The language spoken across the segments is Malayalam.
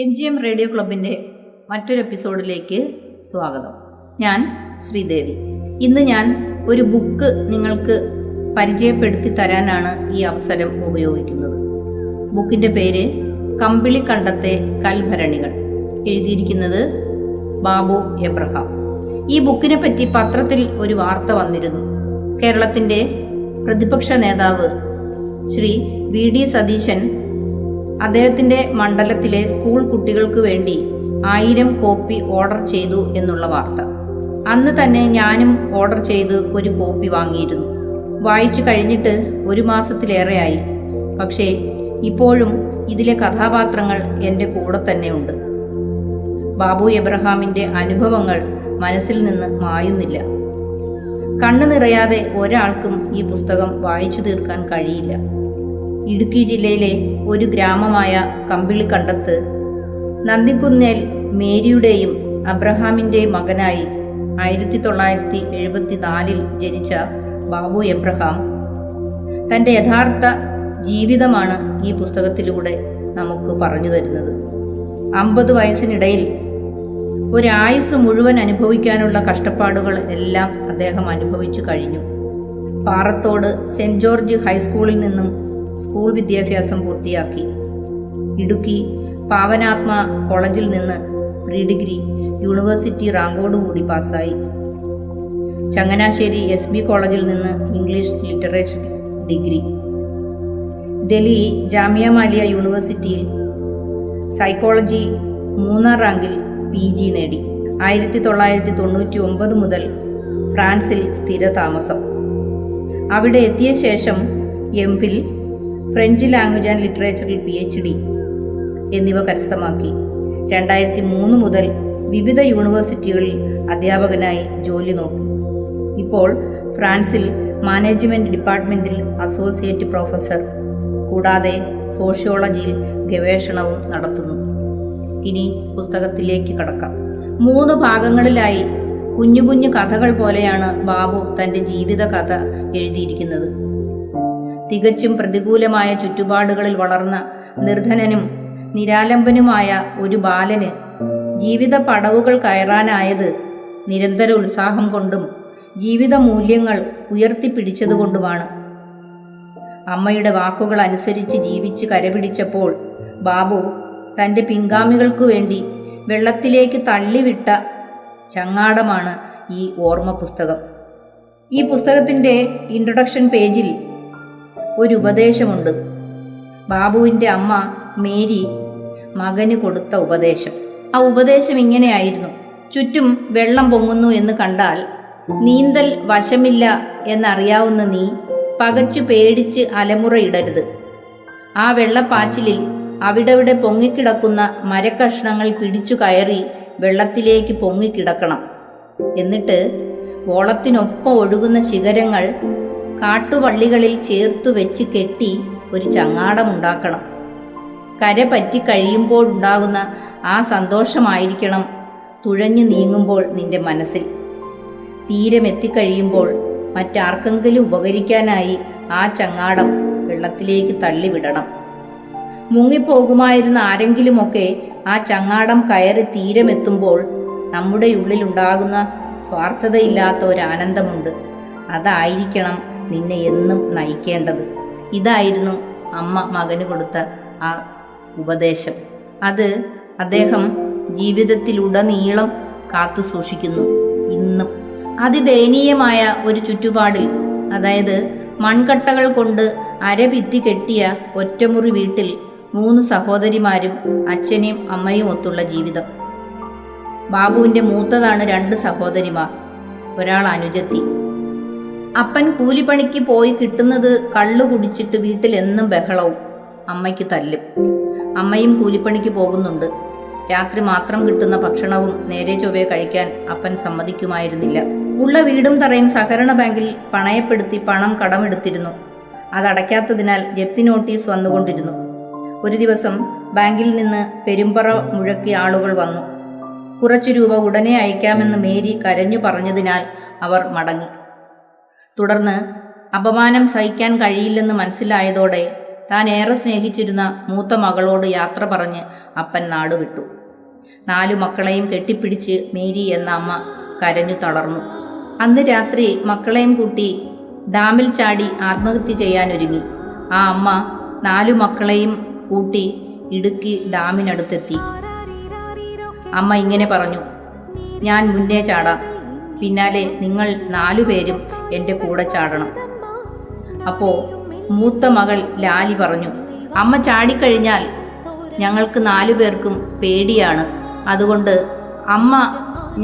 MGM റേഡിയോ ക്ലബിൻ്റെ മറ്റൊരു എപ്പിസോഡിലേക്ക് സ്വാഗതം. ഞാൻ ശ്രീദേവി. ഇന്ന് ഞാൻ ഒരു ബുക്ക് നിങ്ങൾക്ക് പരിചയപ്പെടുത്തി തരാനാണ് ഈ അവസരം ഉപയോഗിക്കുന്നത്. ബുക്കിൻ്റെ പേര് കമ്പിളിക്കണ്ടത്തെ കൽഭരണികൾ. എഴുതിയിരിക്കുന്നത് ബാബു എബ്രഹാം. ഈ ബുക്കിനെ പറ്റി പത്രത്തിൽ ഒരു വാർത്ത വന്നിരുന്നു. കേരളത്തിൻ്റെ പ്രതിപക്ഷ നേതാവ് ശ്രീ VD സതീശൻ അദ്ദേഹത്തിൻ്റെ മണ്ഡലത്തിലെ സ്കൂൾ കുട്ടികൾക്ക് വേണ്ടി 1000 കോപ്പി ഓർഡർ ചെയ്തു എന്നുള്ള വാർത്ത. അന്ന് തന്നെ ഞാനും ഓർഡർ ചെയ്ത് ഒരു കോപ്പി വാങ്ങിയിരുന്നു. വായിച്ചു കഴിഞ്ഞിട്ട് 1 മാസത്തിലേറെയായി. പക്ഷേ ഇപ്പോഴും ഇതിലെ കഥാപാത്രങ്ങൾ എൻ്റെ കൂടെ തന്നെയുണ്ട്. ബാബു എബ്രഹാമിൻ്റെ അനുഭവങ്ങൾ മനസ്സിൽ നിന്ന് മായുന്നില്ല. കണ്ണു നിറയാതെ ഒരാൾക്കും ഈ പുസ്തകം വായിച്ചു തീർക്കാൻ കഴിയില്ല. ഇടുക്കി ജില്ലയിലെ ഒരു ഗ്രാമമായ കമ്പിളിക്കണ്ടത്ത് നന്ദിക്കുന്നേൽ മേരിയുടെയും അബ്രഹാമിൻ്റെയും മകനായി 1974 ജനിച്ച ബാബു എബ്രഹാം തൻ്റെ യഥാർത്ഥ ജീവിതമാണ് ഈ പുസ്തകത്തിലൂടെ നമുക്ക് പറഞ്ഞു തരുന്നത്. 50 വയസ്സിനിടയിൽ ഒരായുസ് മുഴുവൻ അനുഭവിക്കാനുള്ള കഷ്ടപ്പാടുകൾ എല്ലാം അദ്ദേഹം അനുഭവിച്ചു കഴിഞ്ഞു. പാറത്തോട് സെൻറ് ജോർജ് ഹൈസ്കൂളിൽ നിന്നും സ്കൂൾ വിദ്യാഭ്യാസം പൂർത്തിയാക്കി. ഇടുക്കി പാവനാത്മ കോളേജിൽ നിന്ന് പ്രീ ഡിഗ്രി യൂണിവേഴ്സിറ്റി റാങ്കോടുകൂടി പാസ്സായി. ചങ്ങനാശ്ശേരി SB കോളേജിൽ നിന്ന് English literature degree. Delhi Jamia Millia യൂണിവേഴ്സിറ്റിയിൽ സൈക്കോളജി 3ാം റാങ്കിൽ PG നേടി. 1999 മുതൽ ഫ്രാൻസിൽ സ്ഥിരതാമസം. അവിടെ എത്തിയ ശേഷം MPhil, ഫ്രഞ്ച് ലാംഗ്വേജ് ആൻഡ് ലിറ്ററേച്ചറിൽ PhD എന്നിവ കരസ്ഥമാക്കി. 2003 മുതൽ വിവിധ യൂണിവേഴ്സിറ്റികളിൽ അധ്യാപകനായി ജോലി നോക്കി. ഇപ്പോൾ ഫ്രാൻസിൽ മാനേജ്മെൻറ്റ് ഡിപ്പാർട്ട്മെൻറ്റിൽ അസോസിയേറ്റ് പ്രൊഫസർ, കൂടാതെ സോഷ്യോളജിയിൽ ഗവേഷണവും നടത്തുന്നു. ഇനി പുസ്തകത്തിലേക്ക് കടക്കാം. 3 ഭാഗങ്ങളിലായി കുഞ്ഞു കുഞ്ഞു കഥകൾ പോലെയാണ് ബാബു തൻ്റെ ജീവിത കഥ എഴുതിയിരിക്കുന്നത്. തികച്ചും പ്രതികൂലമായ ചുറ്റുപാടുകളിൽ വളർന്ന നിർധനനും നിരാലംബനുമായ ഒരു ബാലന് ജീവിത പടവുകൾ കയറാനായത് നിരന്തര ഉത്സാഹം കൊണ്ടും ജീവിത മൂല്യങ്ങൾ ഉയർത്തിപ്പിടിച്ചതുകൊണ്ടുമാണ്. അമ്മയുടെ വാക്കുകൾ അനുസരിച്ച് ജീവിച്ച് കരപിടിച്ചപ്പോൾ ബാബു തൻ്റെ പിൻഗാമികൾക്കു വേണ്ടി വെള്ളത്തിലേക്ക് തള്ളിവിട്ട ചങ്ങാടമാണ് ഈ ഓർമ്മ പുസ്തകം. ഈ പുസ്തകത്തിൻ്റെ ഇൻട്രൊഡക്ഷൻ പേജിൽ ഒരു ഉപദേശമുണ്ട്. ബാബുവിൻ്റെ അമ്മ മേരി മകന് കൊടുത്ത ഉപദേശം. ആ ഉപദേശം ഇങ്ങനെയായിരുന്നു: ചുറ്റും വെള്ളം പൊങ്ങുന്നു എന്ന് കണ്ടാൽ നീന്തൽ വശമില്ല എന്നറിയാവുന്ന നീ പകച്ചു പേടിച്ച് അലമുറയിടരുത്. ആ വെള്ളപ്പാച്ചിലിൽ അവിടെവിടെ പൊങ്ങിക്കിടക്കുന്ന മരക്കഷ്ണങ്ങൾ പിടിച്ചു കയറി വെള്ളത്തിലേക്ക് പൊങ്ങിക്കിടക്കണം. എന്നിട്ട് ഓളത്തിനൊപ്പം ഒഴുകുന്ന ശിഖരങ്ങൾ കാട്ടുവള്ളികളിൽ ചേർത്തു വെച്ച് കെട്ടി ഒരു ചങ്ങാടമുണ്ടാക്കണം. കര പറ്റി കഴിയുമ്പോഴുണ്ടാകുന്ന ആ സന്തോഷമായിരിക്കണം തുഴഞ്ഞു നീങ്ങുമ്പോൾ നിന്റെ മനസ്സിൽ. തീരമെത്തിക്കഴിയുമ്പോൾ മറ്റാർക്കെങ്കിലും ഉപകരിക്കാനായി ആ ചങ്ങാടം വെള്ളത്തിലേക്ക് തള്ളിവിടണം. മുങ്ങിപ്പോകുമായിരുന്ന ആരെങ്കിലുമൊക്കെ ആ ചങ്ങാടം കയറി തീരമെത്തുമ്പോൾ നമ്മുടെ ഉള്ളിലുണ്ടാകുന്ന സ്വാർത്ഥതയില്ലാത്ത ഒരാനന്ദമുണ്ട്. അതായിരിക്കണം നിന്നെ എന്നും നയിക്കേണ്ടത്. ഇതായിരുന്നു അമ്മ മകന് കൊടുത്ത ആ ഉപദേശം. അത് അദ്ദേഹം ജീവിതത്തിലുടനീളം കാത്തു സൂക്ഷിക്കുന്നു ഇന്നും. അതിദയനീയമായ ഒരു ചുറ്റുപാടിൽ, അതായത് മൺകട്ടകൾ കൊണ്ട് അരഭിത്തി കെട്ടിയ ഒറ്റമുറി വീട്ടിൽ 3 സഹോദരിമാരും അച്ഛനെയും അമ്മയും ഒത്തുള്ള ജീവിതം. ബാബുവിൻ്റെ മൂത്തതാണ് 2 സഹോദരിമാർ, ഒരാൾ അനുജത്തി. അപ്പൻ കൂലിപ്പണിക്ക് പോയി കിട്ടുന്നത് കള്ളു കുടിച്ചിട്ട് വീട്ടിൽ എന്നും ബഹളവും, അമ്മയ്ക്ക് തല്ലും. അമ്മയും കൂലിപ്പണിക്ക് പോകുന്നുണ്ട്. രാത്രി മാത്രം കിട്ടുന്ന ഭക്ഷണവും നേരെ ചൊവ്വേ കഴിക്കാൻ അപ്പൻ സമ്മതിക്കുമായിരുന്നില്ല. ഉള്ള വീടും തറയും സഹകരണ ബാങ്കിൽ പണയപ്പെടുത്തി പണം കടമെടുത്തിരുന്നു. അതടയ്ക്കാത്തതിനാൽ ജപ്തി നോട്ടീസ് വന്നുകൊണ്ടിരുന്നു. ഒരു ദിവസം ബാങ്കിൽ നിന്ന് പെരുമ്പറ മുഴക്കിയ ആളുകൾ വന്നു. കുറച്ചു രൂപ ഉടനെ അയക്കാമെന്ന് മേരി കരഞ്ഞു പറഞ്ഞതിനാൽ അവർ മടങ്ങി. തുടർന്ന് അപമാനം സഹിക്കാൻ കഴിയില്ലെന്ന് മനസ്സിലായതോടെ താൻ ഏറെ സ്നേഹിച്ചിരുന്ന മൂത്ത മകളോട് യാത്ര പറഞ്ഞ് അപ്പൻ നാടുവിട്ടു. 4 മക്കളെയും കെട്ടിപ്പിടിച്ച് മേരി എന്ന അമ്മ കരഞ്ഞു തളർന്നു. അന്ന് രാത്രി മക്കളെയും കൂട്ടി ഡാമിൽ ചാടി ആത്മഹത്യ ചെയ്യാനൊരുങ്ങി. ആ അമ്മ 4 മക്കളെയും കൂട്ടി ഇടുക്കി ഡാമിനടുത്തെത്തി. അമ്മ ഇങ്ങനെ പറഞ്ഞു: ഞാൻ മുന്നേ ചാടാം, പിന്നാലെ നിങ്ങൾ 4 പേരും എൻ്റെ കൂടെ ചാടണം. അപ്പോൾ മൂത്ത മകൾ ലാലി പറഞ്ഞു: അമ്മ ചാടിക്കഴിഞ്ഞാൽ ഞങ്ങൾക്ക് 4 പേർക്കും പേടിയാണ്. അതുകൊണ്ട് അമ്മ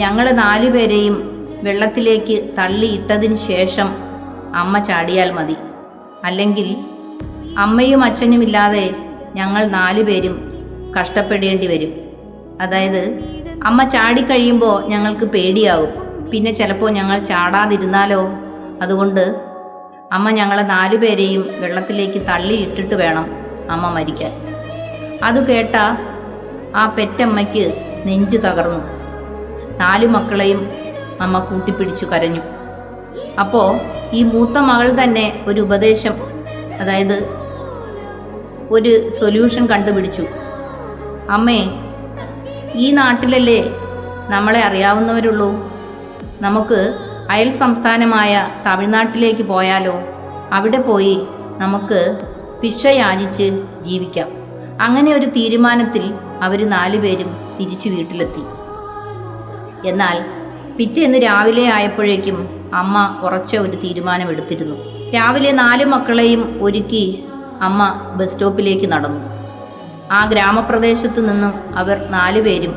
ഞങ്ങളെ 4 പേരെയും വെള്ളത്തിലേക്ക് തള്ളിയിട്ടതിന് ശേഷം അമ്മ ചാടിയാൽ മതി. അല്ലെങ്കിൽ അമ്മയും അച്ഛനുമില്ലാതെ ഞങ്ങൾ 4 പേരും കഷ്ടപ്പെടേണ്ടി വരും. അതായത് അമ്മ ചാടിക്കഴിയുമ്പോൾ ഞങ്ങൾക്ക് പേടിയാകും, പിന്നെ ചിലപ്പോൾ ഞങ്ങൾ ചാടാതിരുന്നാലോ. അതുകൊണ്ട് അമ്മ ഞങ്ങളെ 4 പേരെയും വെള്ളത്തിലേക്ക് തള്ളിയിട്ടിട്ട് വേണം അമ്മ മരിക്കാൻ. അത് കേട്ട ആ പെറ്റമ്മയ്ക്ക് നെഞ്ച് തകർന്നു. 4 മക്കളെയും അമ്മ കൂട്ടിപ്പിടിച്ചു കരഞ്ഞു. അപ്പോൾ ഈ മൂത്ത മകൾ തന്നെ ഒരു ഉപദേശം, അതായത് ഒരു സൊല്യൂഷൻ കണ്ടുപിടിച്ചു. അമ്മേ, ഈ നാട്ടിലല്ലേ നമ്മളെ അറിയാവുന്നവരുള്ളൂ, നമുക്ക് അയൽ സംസ്ഥാനമായ തമിഴ്നാട്ടിലേക്ക് പോയാലോ? അവിടെ പോയി നമുക്ക് ഭിക്ഷ യാചിച്ച് ജീവിക്കാം. അങ്ങനെ ഒരു തീരുമാനത്തിൽ അവർ 4 പേരും തിരിച്ചു വീട്ടിലെത്തി. എന്നാൽ പിറ്റേന്ന് രാവിലെ ആയപ്പോഴേക്കും അമ്മ ഉറച്ച ഒരു തീരുമാനമെടുത്തിരുന്നു. രാവിലെ 4 മക്കളെയും ഒരുക്കി അമ്മ ബസ് സ്റ്റോപ്പിലേക്ക് നടന്നു. ആ ഗ്രാമപ്രദേശത്തു നിന്നും അവർ 4 പേരും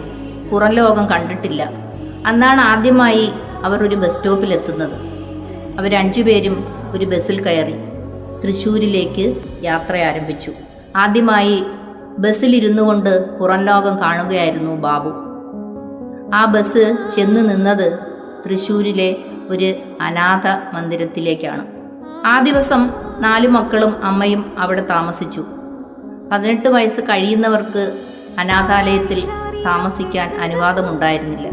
പുറം ലോകം കണ്ടിട്ടില്ല. അന്നാണ് ആദ്യമായി അവർ ഒരു ബസ് സ്റ്റോപ്പിലെത്തുന്നത്. അവർ 5 പേരും ഒരു ബസ്സിൽ കയറി തൃശ്ശൂരിലേക്ക് യാത്ര ആരംഭിച്ചു. ആദ്യമായി ബസ്സിലിരുന്നു കൊണ്ട് പുറം ലോകം കാണുകയായിരുന്നു ബാബു. ആ ബസ് ചെന്ന് നിന്നത് തൃശ്ശൂരിലെ ഒരു അനാഥ മന്ദിരത്തിലേക്കാണ്. ആ ദിവസം 4 മക്കളും അമ്മയും അവിടെ താമസിച്ചു. 18 വയസ്സ് കഴിയുന്നവർക്ക് അനാഥാലയത്തിൽ താമസിക്കാൻ അനുവാദമുണ്ടായിരുന്നില്ല.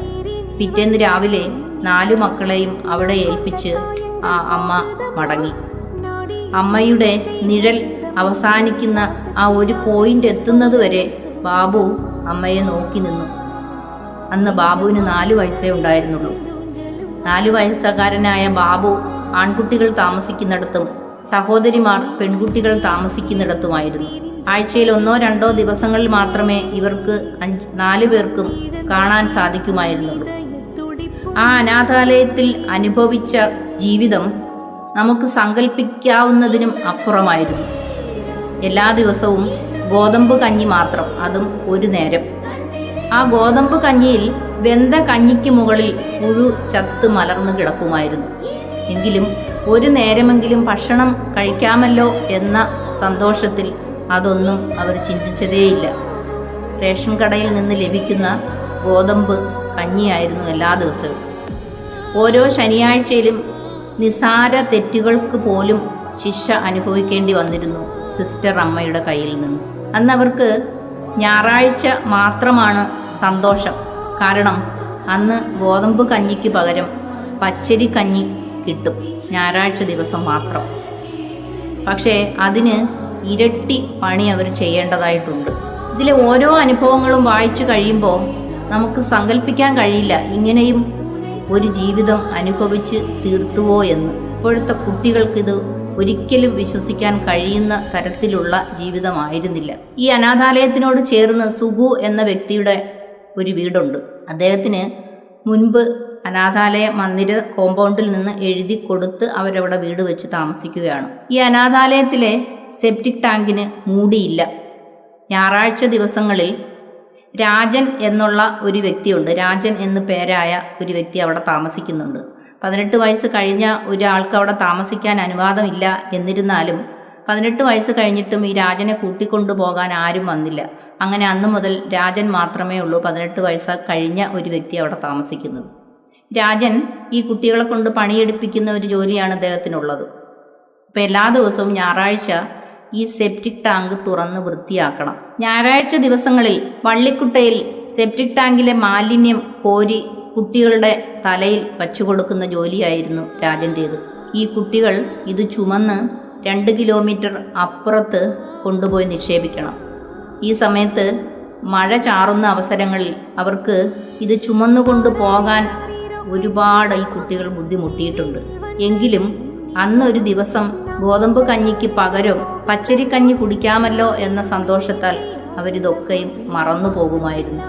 പിറ്റേന്ന് രാവിലെ 4 മക്കളെയും അവിടെ ഏൽപ്പിച്ച് ആ അമ്മ മടങ്ങി. അമ്മയുടെ നിഴൽ അവസാനിക്കുന്ന ആ ഒരു പോയിന്റ് എത്തുന്നതുവരെ ബാബു അമ്മയെ നോക്കി നിന്നു. അന്ന് ബാബുവിന് 4 വയസ്സേ ഉണ്ടായിരുന്നുള്ളൂ. 4 വയസ്സുകാരനായ ബാബു ആൺകുട്ടികൾ താമസിക്കുന്നിടത്തും സഹോദരിമാർ പെൺകുട്ടികൾ താമസിക്കുന്നിടത്തുമായിരുന്നു. ആഴ്ചയിൽ 1-2 ദിവസങ്ങളിൽ മാത്രമേ ഇവർക്ക് 4 പേർക്കും കാണാൻ സാധിക്കുമായിരുന്നുള്ളൂ. ആ അനാഥാലയത്തിൽ അനുഭവിച്ച ജീവിതം നമുക്ക് സങ്കല്പിക്കാവുന്നതിനും അപ്പുറമായിരുന്നു. എല്ലാ ദിവസവും ഗോതമ്പ് കഞ്ഞി മാത്രം, അതും ഒരു നേരം. ആ ഗോതമ്പ് കഞ്ഞിയിൽ വെന്ത കഞ്ഞിക്ക് മുകളിൽ പുഴു ചത്ത് മലർന്നു കിടക്കുമായിരുന്നു. എങ്കിലും ഒരു നേരമെങ്കിലും ഭക്ഷണം കഴിക്കാമല്ലോ എന്ന സന്തോഷത്തിൽ അതൊന്നും അവർ ചിന്തിച്ചതേയില്ല. റേഷൻ കടയിൽ നിന്ന് ലഭിക്കുന്ന ഗോതമ്പ് കഞ്ഞിയായിരുന്നു എല്ലാ ദിവസവും. ഓരോ ശനിയാഴ്ചയിലും നിസാര തെറ്റുകൾക്ക് പോലും ശിക്ഷ അനുഭവിക്കേണ്ടി വന്നിരുന്നു സിസ്റ്റർ അമ്മയുടെ കയ്യിൽ നിന്ന്. അന്നവർക്ക് ഞായറാഴ്ച മാത്രമാണ് സന്തോഷം. കാരണം അന്ന് ഗോതമ്പ് കഞ്ഞിക്ക് പകരം പച്ചരി കഞ്ഞി കിട്ടും, ഞായറാഴ്ച ദിവസം മാത്രം. പക്ഷേ അതിന് ഇരട്ടി പണി അവർ ചെയ്യേണ്ടതായിട്ടുണ്ട്. ഇതിലെ ഓരോ അനുഭവങ്ങളും വായിച്ചു കഴിയുമ്പോൾ നമുക്ക് സങ്കല്പിക്കാൻ കഴിയില്ല ഇങ്ങനെയും ഒരു ജീവിതം അനുഭവിച്ച് തീർത്തുവോ എന്ന്. ഇപ്പോഴത്തെ കുട്ടികൾക്കിത് ഒരിക്കലും വിശ്വസിക്കാൻ കഴിയുന്ന തരത്തിലുള്ള ജീവിതമായിരുന്നില്ല. ഈ അനാഥാലയത്തിനോട് ചേർന്ന് സുഗു എന്ന വ്യക്തിയുടെ ഒരു വീടുണ്ട്. അദ്ദേഹത്തിന് മുൻപ് അനാഥാലയ മന്ദിര കോമ്പൗണ്ടിൽ നിന്ന് എഴുതി കൊടുത്ത് അവരവിടെ വീട് വെച്ച് താമസിക്കുകയാണ്. ഈ അനാഥാലയത്തിലെ സെപ്റ്റിക് ടാങ്കിന് മൂടിയില്ല. ഞായറാഴ്ച ദിവസങ്ങളിൽ രാജൻ എന്നുള്ള ഒരു വ്യക്തിയുണ്ട്. രാജൻ എന്ന് പേരായ ഒരു വ്യക്തി അവിടെ താമസിക്കുന്നുണ്ട്. 18 വയസ്സ് കഴിഞ്ഞ ഒരാൾക്ക് അവിടെ താമസിക്കാൻ അനുവാദമില്ല. എന്നിരുന്നാലും 18 വയസ്സ് കഴിഞ്ഞിട്ടും ഈ രാജനെ കൂട്ടിക്കൊണ്ടു പോകാൻ ആരും വന്നില്ല. അങ്ങനെ അന്ന് മുതൽ രാജൻ മാത്രമേ ഉള്ളൂ 18 വയസ്സ് കഴിഞ്ഞ ഒരു വ്യക്തി അവിടെ താമസിക്കുന്നത്. രാജൻ ഈ കുട്ടികളെ കൊണ്ട് പണിയെടുപ്പിക്കുന്ന ഒരു ജോലിയാണ് അദ്ദേഹത്തിനുള്ളത്. അപ്പോൾ എല്ലാ ദിവസവും ഞായറാഴ്ച ഈ സെപ്റ്റിക് ടാങ്ക് തുറന്ന് വൃത്തിയാക്കണം. ഞായറാഴ്ച ദിവസങ്ങളിൽ വള്ളിക്കുട്ടയിൽ സെപ്റ്റിക് ടാങ്കിലെ മാലിന്യം കോരി കുട്ടികളുടെ തലയിൽ വച്ചു കൊടുക്കുന്ന ജോലിയായിരുന്നു രാജൻ്റേത്. ഈ കുട്ടികൾ ഇത് ചുമന്ന് 2 കിലോമീറ്റർ അപ്പുറത്ത് കൊണ്ടുപോയി നിക്ഷേപിക്കണം. ഈ സമയത്ത് മഴ ചാറുന്ന അവസരങ്ങളിൽ അവർക്ക് ഇത് ചുമന്നുകൊണ്ട് പോകാൻ ഒരുപാട് ഈ കുട്ടികൾ ബുദ്ധിമുട്ടിയിട്ടുണ്ട്. എങ്കിലും അന്നൊരു ദിവസം ഗോതമ്പ് കഞ്ഞിക്ക് പകരം പച്ചരിക്കഞ്ഞി കുടിക്കാമല്ലോ എന്ന സന്തോഷത്താൽ അവരിതൊക്കെയും മറന്നു പോകുമായിരുന്നു.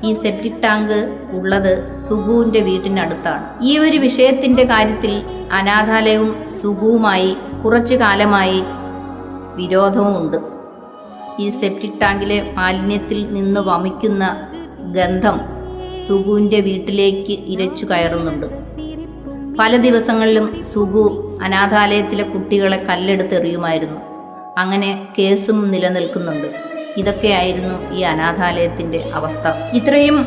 ഈ സെപ്റ്റിക് ടാങ്ക് ഉള്ളത് സുഗുവിൻ്റെ വീട്ടിനടുത്താണ്. ഈ ഒരു വിഷയത്തിൻ്റെ കാര്യത്തിൽ അനാഥാലയവും സുഗുവുമായി കുറച്ചു കാലമായി വിരോധവുമുണ്ട്. ഈ സെപ്റ്റിക് ടാങ്കിലെ മാലിന്യത്തിൽ നിന്ന് വമിക്കുന്ന ഗന്ധം സുഗുവിൻ്റെ വീട്ടിലേക്ക് ഇരച്ചു കയറുന്നുണ്ട്. പല ദിവസങ്ങളിലും സുഗു അനാഥാലയത്തിലെ കുട്ടികളെ കല്ലെടുത്തെറിയുമായിരുന്നു. അങ്ങനെ കേസും നിലനിൽക്കുന്നുണ്ട്. ഇതൊക്കെയായിരുന്നു ഈ അനാഥാലയത്തിൻ്റെ അവസ്ഥ. ഇത്രയും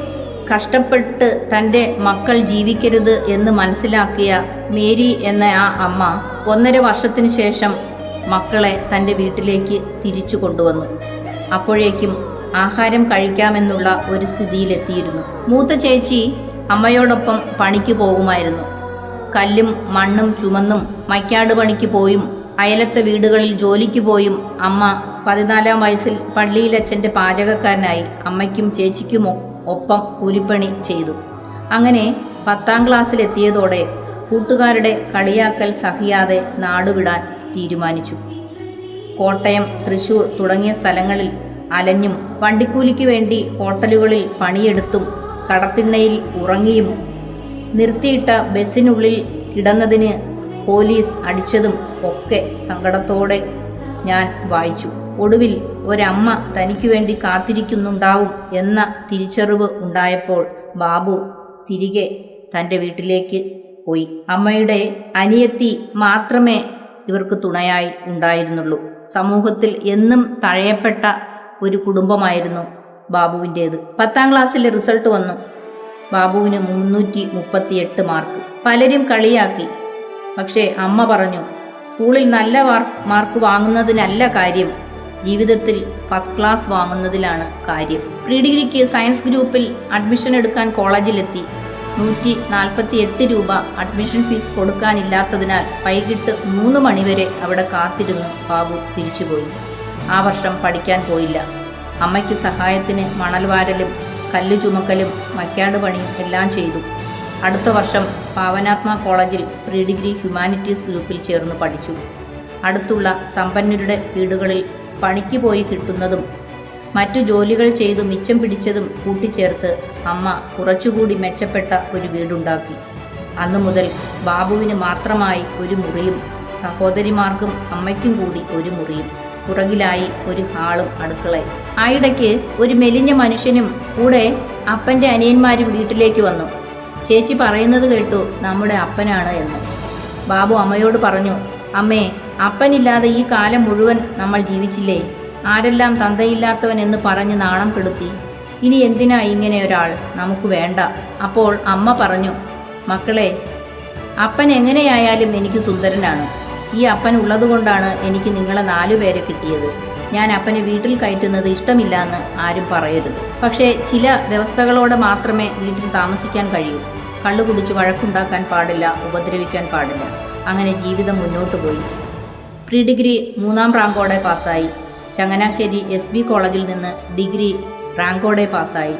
കഷ്ടപ്പെട്ട് തൻ്റെ മക്കൾ ജീവിക്കരുത് എന്ന് മനസ്സിലാക്കിയ മേരി എന്ന ആ അമ്മ 1.5 വർഷത്തിനു ശേഷം മക്കളെ തൻ്റെ വീട്ടിലേക്ക് തിരിച്ചു കൊണ്ടുവന്നു. അപ്പോഴേക്കും ആഹാരം കഴിക്കാമെന്നുള്ള ഒരു സ്ഥിതിയിലെത്തിയിരുന്നു. മൂത്ത ചേച്ചി അമ്മയോടൊപ്പം പണിക്ക് പോകുമായിരുന്നു. കല്ലും മണ്ണും ചുമന്നും മൈക്കാട് പണിക്ക് പോയും അയലത്തെ വീടുകളിൽ ജോലിക്ക് പോയും അമ്മ 14-ാം വയസ്സിൽ പള്ളിയിലച്ഛൻ്റെ പാചകക്കാരനായി അമ്മയ്ക്കും ചേച്ചിക്കും ഒപ്പം കൂലിപ്പണി ചെയ്തു. അങ്ങനെ 10ാം ക്ലാസ്സിലെത്തിയതോടെ കൂട്ടുകാരുടെ കളിയാക്കൽ സഹിയാതെ നാടുവിടാൻ തീരുമാനിച്ചു. കോട്ടയം, തൃശൂർ തുടങ്ങിയ സ്ഥലങ്ങളിൽ അലഞ്ഞും വണ്ടിക്കൂലിക്ക് വേണ്ടി ഹോട്ടലുകളിൽ പണിയെടുത്തും കടത്തിണ്ണയിൽ ഉറങ്ങിയും നിർത്തിയിട്ട ബസ്സിനുള്ളിൽ കിടന്നതിന് പോലീസ് അടിച്ചതും ഒക്കെ സങ്കടത്തോടെ ഞാൻ വായിച്ചു. ഒടുവിൽ ഒരമ്മ തനിക്ക് വേണ്ടി കാത്തിരിക്കുന്നുണ്ടാവും എന്ന തിരിച്ചറിവ് ഉണ്ടായപ്പോൾ ബാബു തിരികെ തൻ്റെ വീട്ടിലേക്ക് പോയി. അമ്മയുടെ അനിയത്തി മാത്രമേ ഇവർക്ക് തുണയായി ഉണ്ടായിരുന്നുള്ളൂ. സമൂഹത്തിൽ എന്നും തഴയപ്പെട്ട ഒരു കുടുംബമായിരുന്നു ബാബുവിൻ്റേത്. 10ാം ക്ലാസ്സിലെ റിസൾട്ട് വന്നു. ബാബുവിന് 338 മാർക്ക്. പലരും കളിയാക്കി. പക്ഷേ അമ്മ പറഞ്ഞു, സ്കൂളിൽ നല്ല മാർക്ക് വാങ്ങുന്നതിനല്ല കാര്യം, ജീവിതത്തിൽ ഫസ്റ്റ് ക്ലാസ് വാങ്ങുന്നതിലാണ് കാര്യം. പ്രീ ഡിഗ്രിക്ക് സയൻസ് ഗ്രൂപ്പിൽ അഡ്മിഷൻ എടുക്കാൻ കോളേജിലെത്തി. 148 രൂപ അഡ്മിഷൻ ഫീസ് കൊടുക്കാനില്ലാത്തതിനാൽ വൈകിട്ട് 3 മണിവരെ അവിടെ കാത്തിരുന്ന് ബാബു തിരിച്ചുപോയി. ആ വർഷം പഠിക്കാൻ പോയില്ല. അമ്മയ്ക്ക് സഹായത്തിന് മണൽ വാരലും കല്ല് ചുമക്കലും മൈക്കാട് പണിയും എല്ലാം ചെയ്തു. അടുത്ത വർഷം പാവനാത്മ കോളേജിൽ പ്രീ ഡിഗ്രി ഹ്യൂമാനിറ്റീസ് ഗ്രൂപ്പിൽ ചേർന്ന് പഠിച്ചു. അടുത്തുള്ള സമ്പന്നരുടെ വീടുകളിൽ പണിക്ക് പോയി കിട്ടുന്നതും മറ്റു ജോലികൾ ചെയ്തു മിച്ചം പിടിച്ചതും കൂട്ടിച്ചേർത്ത് അമ്മ കുറച്ചുകൂടി മെച്ചപ്പെട്ട ഒരു വീടുണ്ടാക്കി. അന്നു മുതൽ ബാബുവിന് മാത്രമായി ഒരു മുറിയും സഹോദരിമാർക്കും അമ്മയ്ക്കും കൂടി ഒരു മുറിയും, പുറകിലായി ഒരു ഹാളും അടുക്കളയും. ആയിടയ്ക്ക് ഒരു മെലിഞ്ഞ മനുഷ്യനും കൂടെ അപ്പൻ്റെ അനിയന്മാരും വീട്ടിലേക്ക് വന്നു. ചേച്ചി പറയുന്നത് കേട്ടു നമ്മുടെ അപ്പനാണ് എന്ന്. ബാബു അമ്മയോട് പറഞ്ഞു, അമ്മേ, അപ്പനില്ലാതെ ഈ കാലം മുഴുവൻ നമ്മൾ ജീവിച്ചില്ലേ? ആരെല്ലാം തന്തയില്ലാത്തവൻ എന്ന് പറഞ്ഞ് നാണം കെടുത്തി. ഇനി എന്തിനാ ഇങ്ങനെ ഒരാൾ? നമുക്ക് വേണ്ട. അപ്പോൾ അമ്മ പറഞ്ഞു, മക്കളെ, അപ്പൻ എങ്ങനെയായാലും എനിക്ക് സുന്ദരനാണ്. ഈ അപ്പൻ ഉള്ളതുകൊണ്ടാണ് എനിക്ക് നിങ്ങളെ 4 പേരെ കിട്ടിയത്. ഞാൻ അപ്പനെ വീട്ടിൽ കയറ്റുന്നത് ഇഷ്ടമില്ല എന്ന് ആരും പറയരുത്. പക്ഷേ ചില വ്യവസ്ഥകളോടെ മാത്രമേ വീട്ടിൽ താമസിക്കാൻ കഴിയൂ. കള്ളു കുടിച്ച് വഴക്കുണ്ടാക്കാൻ പാടില്ല, ഉപദ്രവിക്കാൻ പാടില്ല. അങ്ങനെ ജീവിതം മുന്നോട്ട് പോയി. പ്രീ ഡിഗ്രി 3ാം റാങ്കോടെ പാസ്സായി. ചങ്ങനാശ്ശേരി SB കോളേജിൽ നിന്ന് ഡിഗ്രി റാങ്കോടെ പാസ്സായി.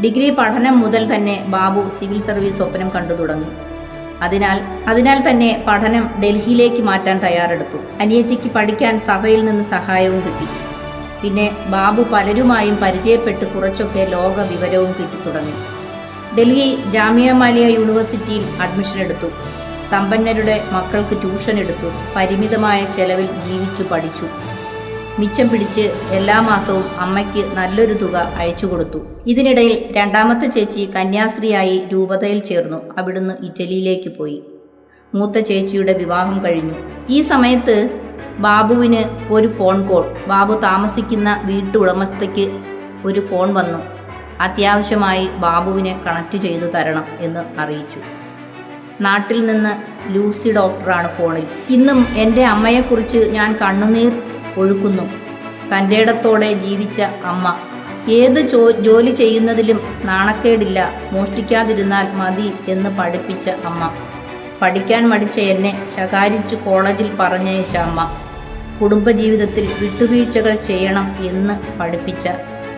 ഡിഗ്രി പഠനം മുതൽ തന്നെ ബാബു സിവിൽ സർവീസ് സ്വപ്നം കണ്ടു തുടങ്ങി. അതിനാൽ തന്നെ പഠനം ഡൽഹിയിലേക്ക് മാറ്റാൻ തയ്യാറെടുത്തു. അനിയത്തിക്ക് പഠിക്കാൻ സഭയിൽ നിന്ന് സഹായവും കിട്ടി. പിന്നെ ബാബു പലരുമായും പരിചയപ്പെട്ട് കുറച്ചൊക്കെ ലോക വിവരവും കിട്ടിത്തുടങ്ങി. ഡൽഹി ജാമിയ മലിയ യൂണിവേഴ്സിറ്റിയിൽ അഡ്മിഷൻ എടുത്തു. സമ്പന്നരുടെ മക്കൾക്ക് ട്യൂഷൻ എടുത്തു. പരിമിതമായ ചെലവിൽ ജീവിച്ചു പഠിച്ചു. മിച്ചം പിടിച്ച് എല്ലാ മാസവും അമ്മയ്ക്ക് നല്ലൊരു തുക അയച്ചു കൊടുത്തു. ഇതിനിടയിൽ 2ാമത്തെ ചേച്ചി കന്യാസ്ത്രീയായി രൂപതയിൽ ചേർന്നു. അവിടുന്ന് ഇറ്റലിയിലേക്ക് പോയി. മൂത്ത ചേച്ചിയുടെ വിവാഹം കഴിഞ്ഞു. ഈ സമയത്ത് ബാബുവിന് ഒരു ഫോൺ കോൾ. ബാബു താമസിക്കുന്ന വീട്ടുടമസ്ഥയ്ക്ക് ഒരു ഫോൺ വന്നു. അത്യാവശ്യമായി ബാബുവിനെ കണക്ട് ചെയ്തു തരണം എന്ന് അറിയിച്ചു. നാട്ടിൽ നിന്ന് ലൂസി ഡോക്ടറാണ് ഫോണിൽ. ഇന്നും എൻ്റെ അമ്മയെക്കുറിച്ച് ഞാൻ കണ്ണുനീർ ഒഴുക്കുന്നു. തൻ്റെ ഇടത്തോടെ ജീവിച്ച അമ്മ. ഏത് ജോലി ചെയ്യുന്നതിലും നാണക്കേടില്ല, മോഷ്ടിക്കാതിരുന്നാൽ മതി എന്ന് പഠിപ്പിച്ച അമ്മ. പഠിക്കാൻ മടിച്ച എന്നെ ശകാരിച്ചു കോളേജിൽ പറഞ്ഞയച്ച അമ്മ, കുടുംബജീവിതത്തിൽ വിട്ടുവീഴ്ചകൾ ചെയ്യണം എന്ന് പഠിപ്പിച്ച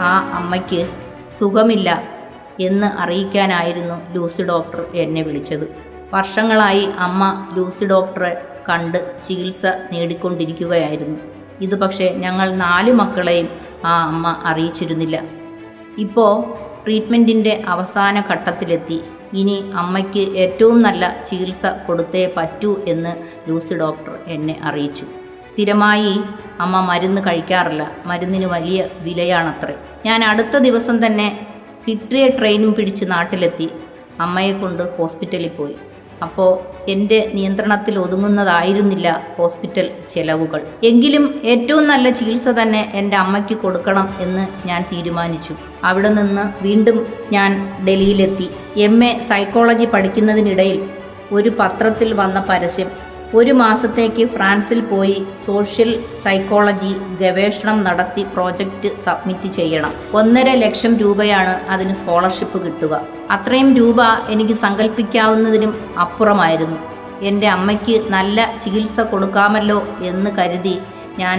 ആ അമ്മയ്ക്ക് സുഖമില്ല എന്ന് അറിയിക്കാനായിരുന്നു ലൂസി ഡോക്ടർ എന്നെ വിളിച്ചത്. വർഷങ്ങളായി അമ്മ ലൂസി ഡോക്ടറെ കണ്ട് ചികിത്സ നേടിക്കൊണ്ടിരിക്കുകയായിരുന്നു. ഇത് പക്ഷേ ഞങ്ങൾ 4 മക്കളെയും ആ അമ്മ അറിയിച്ചിരുന്നില്ല. ഇപ്പോൾ ട്രീറ്റ്മെൻറ്റിൻ്റെ അവസാന ഘട്ടത്തിലെത്തി. ഇനി അമ്മയ്ക്ക് ഏറ്റവും നല്ല ചികിത്സ കൊടുത്തേ പറ്റൂ എന്ന് ലൂസി ഡോക്ടർ എന്നെ അറിയിച്ചു. സ്ഥിരമായി അമ്മ മരുന്ന് കഴിക്കാറില്ല. മരുന്നിന് വലിയ വിലയാണത്രേ. ഞാൻ അടുത്ത ദിവസം തന്നെ കിട്ടിയ ട്രെയിനും പിടിച്ച് നാട്ടിലെത്തി. അമ്മയെ കൊണ്ട് ഹോസ്പിറ്റലിൽ പോയി. അപ്പോൾ എൻ്റെ നിയന്ത്രണത്തിൽ ഒതുങ്ങുന്നതായിരുന്നില്ല ഹോസ്പിറ്റൽ ചെലവുകൾ. എങ്കിലും ഏറ്റവും നല്ല ചികിത്സ തന്നെ എൻ്റെ അമ്മയ്ക്ക് കൊടുക്കണം എന്ന് ഞാൻ തീരുമാനിച്ചു. അവിടെ നിന്ന് വീണ്ടും ഞാൻ ഡൽഹിയിലെത്തി. MA സൈക്കോളജി പഠിക്കുന്നതിനിടയിൽ ഒരു പത്രത്തിൽ വന്ന പരസ്യം, 1 മാസത്തേക്ക് ഫ്രാൻസിൽ പോയി സോഷ്യൽ സൈക്കോളജി ഗവേഷണം നടത്തി പ്രോജക്റ്റ് സബ്മിറ്റ് ചെയ്യണം. 1.5 ലക്ഷം രൂപയാണ് അതിന് സ്കോളർഷിപ്പ് കിട്ടുക. അത്രയും രൂപ എനിക്ക് സങ്കല്പിക്കാവുന്നതിനും അപ്പുറമായിരുന്നു. എൻ്റെ അമ്മയ്ക്ക് നല്ല ചികിത്സ കൊടുക്കാമല്ലോ എന്ന് കരുതി ഞാൻ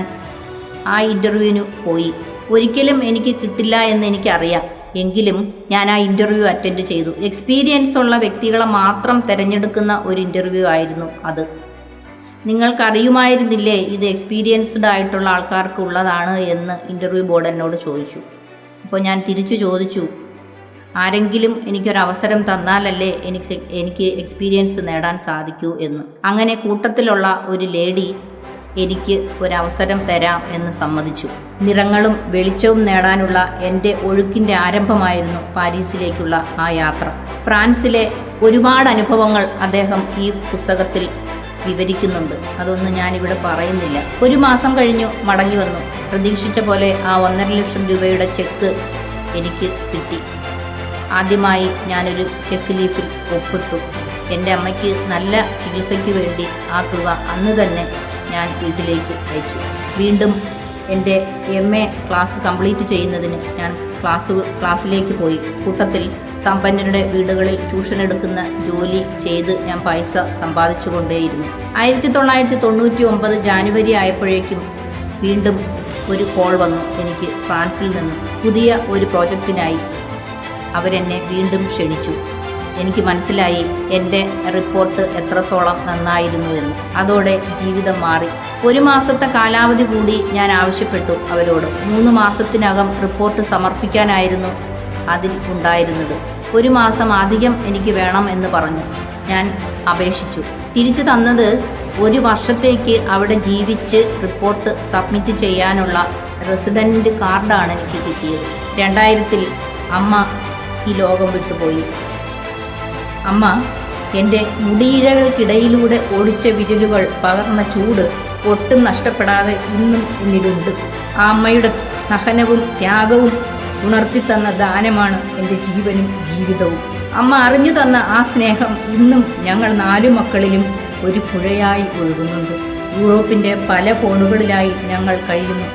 ആ ഇൻ്റർവ്യൂവിന് പോയി. ഒരിക്കലും എനിക്ക് കിട്ടില്ല എന്ന് എനിക്കറിയാം. എങ്കിലും ഞാൻ ആ ഇൻ്റർവ്യൂ അറ്റൻഡ് ചെയ്തു. എക്സ്പീരിയൻസ് ഉള്ള വ്യക്തികളെ മാത്രം തിരഞ്ഞെടുക്കുന്ന ഒരു ഇൻ്റർവ്യൂ ആയിരുന്നു അത്. നിങ്ങൾക്കറിയുമായിരുന്നില്ലേ ഇത് എക്സ്പീരിയൻസ്ഡ് ആയിട്ടുള്ള ആൾക്കാർക്ക് ഉള്ളതാണ് എന്ന് ഇൻ്റർവ്യൂ ബോർഡ് എന്നോട് ചോദിച്ചു. അപ്പോൾ ഞാൻ തിരിച്ചു ചോദിച്ചു, ആരെങ്കിലും എനിക്കൊരവസരം തന്നാലല്ലേ എനിക്ക് എക്സ്പീരിയൻസ് നേടാൻ സാധിക്കൂ എന്ന്. അങ്ങനെ കൂട്ടത്തിലുള്ള ഒരു ലേഡി എനിക്ക് ഒരവസരം തരാം എന്ന് സമ്മതിച്ചു. നിറങ്ങളും വെളിച്ചവും നേടാനുള്ള എൻ്റെ ഒഴുക്കിൻ്റെ ആരംഭമായിരുന്നു പാരീസിലേക്കുള്ള ആ യാത്ര. ഫ്രാൻസിലെ ഒരുപാട് അനുഭവങ്ങൾ അദ്ദേഹം ഈ പുസ്തകത്തിൽ വിവരിക്കുന്നുണ്ട്. അതൊന്നും ഞാനിവിടെ പറയുന്നില്ല. 1 മാസം കഴിഞ്ഞു മടങ്ങി വന്നു. പ്രതീക്ഷിച്ച പോലെ ആ 1.5 ലക്ഷം രൂപയുടെ ചെക്ക് എനിക്ക് കിട്ടി. ആദ്യമായി ഞാനൊരു ചെക്ക് ലീഫിൽ ഒപ്പിട്ടു. എൻ്റെ അമ്മയ്ക്ക് നല്ല ചികിത്സയ്ക്ക് വേണ്ടി ആ തുക അന്ന് തന്നെ ഞാൻ വീട്ടിലേക്ക് അയച്ചു. വീണ്ടും എൻ്റെ MA ക്ലാസ് കംപ്ലീറ്റ് ചെയ്യുന്നതിന് ഞാൻ ക്ലാസ്സിലേക്ക് പോയി. കൂട്ടത്തിൽ സമ്പന്നരുടെ വീടുകളിൽ ട്യൂഷൻ എടുക്കുന്ന ജോലി ചെയ്ത് ഞാൻ പൈസ സമ്പാദിച്ചു കൊണ്ടേയിരുന്നു. 1999 ജാനുവരി ആയപ്പോഴേക്കും വീണ്ടും ഒരു കോൾ വന്നു എനിക്ക് ഫ്രാൻസിൽ നിന്ന്. പുതിയ ഒരു പ്രോജക്റ്റിനായി അവരെന്നെ വീണ്ടും ക്ഷണിച്ചു. എനിക്ക് മനസ്സിലായി എൻ്റെ റിപ്പോർട്ട് എത്രത്തോളം നന്നായിരുന്നു എന്ന്. അതോടെ ജീവിതം മാറി. 1 മാസത്തെ കാലാവധി കൂടി ഞാൻ ആവശ്യപ്പെട്ടു അവരോട്. 3 മാസത്തിനകം റിപ്പോർട്ട് സമർപ്പിക്കാനായിരുന്നു അതിൽ ഉണ്ടായിരുന്നത്. 1 മാസം അധികം എനിക്ക് വേണം എന്ന് പറഞ്ഞു. ഞാൻ അപേക്ഷിച്ചു. തിരിച്ചു തന്നത് 1 വർഷത്തേക്ക് അവിടെ ജീവിച്ച് റിപ്പോർട്ട് സബ്മിറ്റ് ചെയ്യാനുള്ള റെസിഡൻറ്റ് കാർഡാണ് എനിക്ക് കിട്ടിയത്. 2000 അമ്മ ഈ ലോകം വിട്ടുപോയി. അമ്മ എൻ്റെ മുടിയിഴകൾക്കിടയിലൂടെ ഓടിച്ച വിരലുകൾ പകർന്ന ചൂട് ഒട്ടും നഷ്ടപ്പെടാതെ ഇന്നും എന്നിലുണ്ട്. ആ അമ്മയുടെ സഹനവും ത്യാഗവും ഉണർത്തിത്തന്ന ദാനമാണ് എൻ്റെ ജീവനും ജീവിതവും. അമ്മ അറിഞ്ഞു തന്ന ആ സ്നേഹം ഇന്നും ഞങ്ങൾ 4 മക്കളിലും ഒരു പുഴയായി ഒഴുകുന്നുണ്ട്. യൂറോപ്പിൻ്റെ പല കോണുകളിലായി ഞങ്ങൾ കഴിയുന്നു.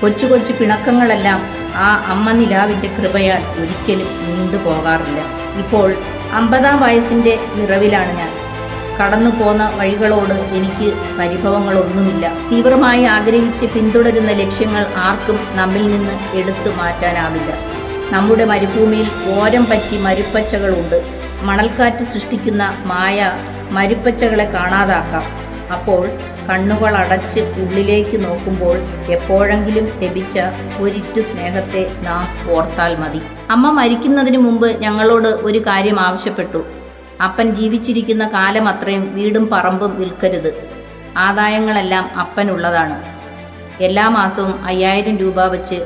കൊച്ചു കൊച്ചു പിണക്കങ്ങളെല്ലാം ആ അമ്മ നിലാവിൻ്റെ കൃപയാൽ ഒരിക്കലും നീണ്ടു പോകാറില്ല. ഇപ്പോൾ 50-ാം വയസ്സിൻ്റെ നിറവിലാണ് ഞാൻ. കടന്നു പോന്ന വഴികളോട് എനിക്ക് പരിഭവങ്ങളൊന്നുമില്ല. തീവ്രമായി ആഗ്രഹിച്ച് പിന്തുടരുന്ന ലക്ഷ്യങ്ങൾ ആർക്കും നമ്മിൽ നിന്ന് എടുത്തു മാറ്റാനാവില്ല. നമ്മുടെ മരുഭൂമിയിൽ ഓരം പറ്റി മരുപ്പച്ചകളുണ്ട്. മണൽക്കാറ്റ് സൃഷ്ടിക്കുന്ന മായ മരുപ്പച്ചകളെ കാണാതാക്കാം. അപ്പോൾ കണ്ണുകൾ അടച്ച് ഉള്ളിലേക്ക് നോക്കുമ്പോൾ എപ്പോഴെങ്കിലും ലഭിച്ച ഒരിറ്റു സ്നേഹത്തെ നാം ഓർത്താൽ മതി. അമ്മ മരിക്കുന്നതിന് മുമ്പ് ഞങ്ങളോട് ഒരു കാര്യം ആവശ്യപ്പെട്ടു. അപ്പൻ ജീവിച്ചിരിക്കുന്ന കാലം അത്രയും വീടും പറമ്പും വിൽക്കരുത്. ആദായങ്ങളെല്ലാം അപ്പനുള്ളതാണ്. എല്ലാ മാസവും 5000 രൂപ വെച്ച്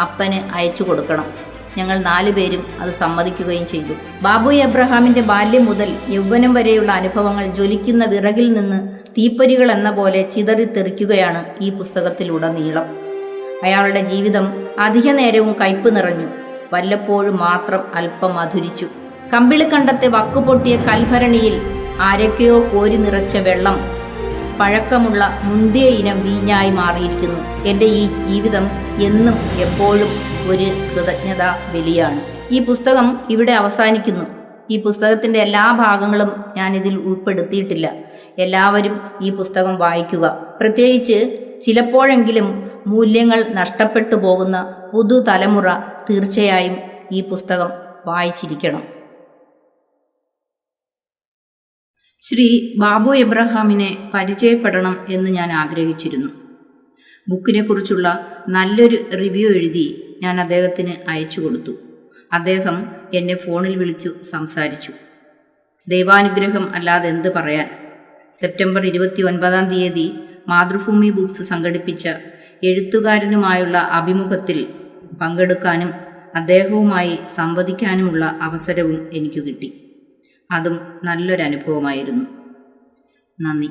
അപ്പന് അയച്ചു കൊടുക്കണം. ഞങ്ങൾ 4 പേരും അത് സമ്മതിക്കുകയും ചെയ്തു. ബാബു എബ്രഹാമിൻ്റെ ബാല്യം മുതൽ യൗവനം വരെയുള്ള അനുഭവങ്ങൾ ജ്വലിക്കുന്ന വിറകിൽ നിന്ന് തീപ്പൊരികൾ എന്ന പോലെ ചിതറിത്തെറിക്കുകയാണ് ഈ പുസ്തകത്തിലുടനീളം. അയാളുടെ ജീവിതം അധിക നേരവും കയ്പ് നിറഞ്ഞു. വല്ലപ്പോഴും മാത്രം അല്പം മധുരിച്ചു. കമ്പിളിക്കണ്ടത്തെ വക്കുപൊട്ടിയ കൽഭരണിയിൽ ആരൊക്കെയോ കോരി നിറച്ച വെള്ളം പഴക്കമുള്ള മുന്തിയ ഇനം വീഞ്ഞായി മാറിയിരിക്കുന്നു. എൻ്റെ ഈ ജീവിതം എന്നും എപ്പോഴും ഒരു കൃതജ്ഞതാ ബലിയാണ്. ഈ പുസ്തകം ഇവിടെ അവസാനിക്കുന്നു. ഈ പുസ്തകത്തിൻ്റെ എല്ലാ ഭാഗങ്ങളും ഞാനിതിൽ ഉൾപ്പെടുത്തിയിട്ടില്ല. എല്ലാവരും ഈ പുസ്തകം വായിക്കുക. പ്രത്യേകിച്ച് ചിലപ്പോഴെങ്കിലും മൂല്യങ്ങൾ നഷ്ടപ്പെട്ടു പോകുന്ന പുതുതലമുറ തീർച്ചയായും ഈ പുസ്തകം വായിച്ചിരിക്കണം. ശ്രീ ബാബു എബ്രഹാമിനെ പരിചയപ്പെടണം എന്ന് ഞാൻ ആഗ്രഹിച്ചിരുന്നു. ബുക്കിനെക്കുറിച്ചുള്ള നല്ലൊരു റിവ്യൂ എഴുതി ഞാൻ അദ്ദേഹത്തിന് അയച്ചു കൊടുത്തു. അദ്ദേഹം എന്നെ ഫോണിൽ വിളിച്ചു സംസാരിച്ചു. ദൈവാനുഗ്രഹം അല്ലാതെ എന്ത് പറയാൻ. സെപ്റ്റംബർ 29-ാം തീയതി മാതൃഭൂമി ബുക്സ് സംഘടിപ്പിച്ച എഴുത്തുകാരനുമായുള്ള അഭിമുഖത്തിൽ പങ്കെടുക്കാനും അദ്ദേഹവുമായി സംവദിക്കാനുമുള്ള അവസരവും എനിക്ക് കിട്ടി. അതും നല്ലൊരനുഭവമായിരുന്നു. നന്ദി.